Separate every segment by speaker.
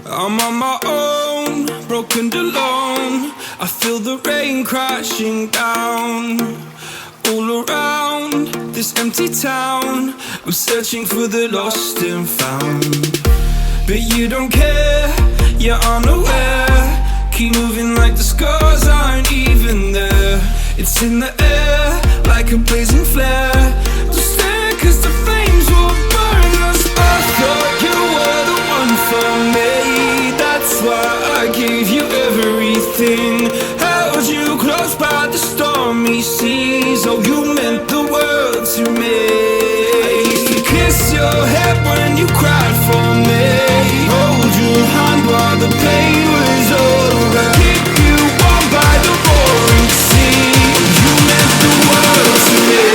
Speaker 1: I'm on my own, broken and alone. I feel the rain crashing down all around this empty town. I'm searching for the lost and found, but you don't care, you're unaware. Keep moving like the scars aren't even there. It's in the air like a blazing flare. Don't stare cause the flames will burn us. I thought you were the one for me, that's why I gave you everything. Held you close by the stormy seas. Oh, you meant the world to me. I used to kiss your head when you cried for me, hold your hand while the pain was over, keep you warm by the roaring sea. Oh, you meant the world to me.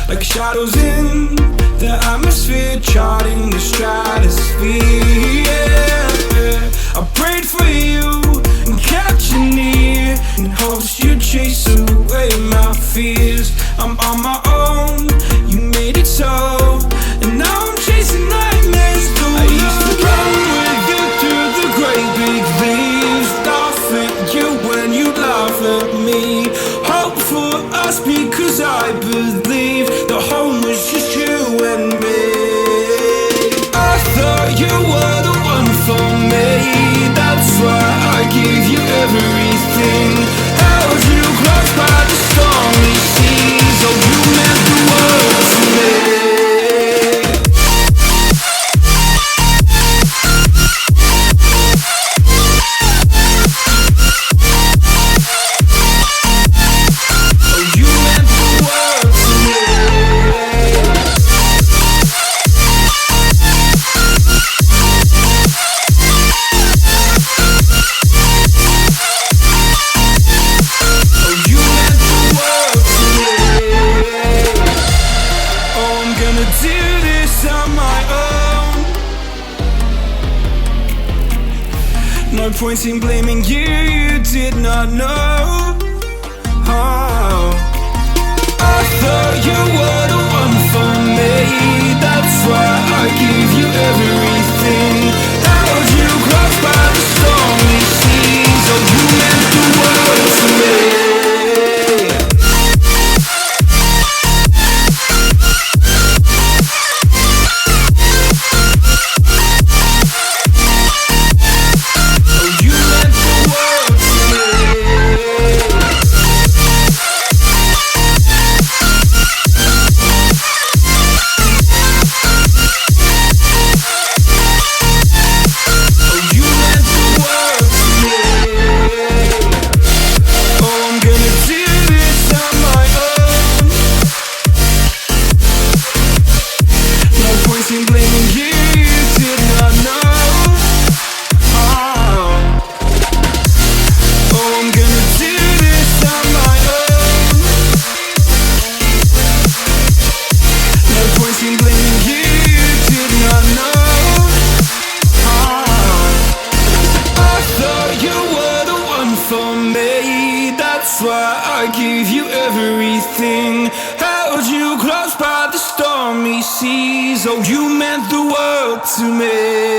Speaker 1: Like shadows in the atmosphere, charting the stratosphere. Yeah. I prayed for you and kept you near in hopes you'd chase away my fears. I'm on my own, you made it so, and now I'm chasing nightmares through. I used to run with you through the great big leaves, laugh at you when you laugh at me. Hope for us because I believe the home was just you and me. I thought you were the one for me, that's why I gave you everything. Held you close by the stormy seas. Oh, you meant the world to me. No point in blaming you, you did not know. Oh. I thought you were the one for me, that's why I gave you everything. Held you close by the stormy seas. Oh, you meant the world to me. Held you close by the stormy seas. Oh, you meant the world to me.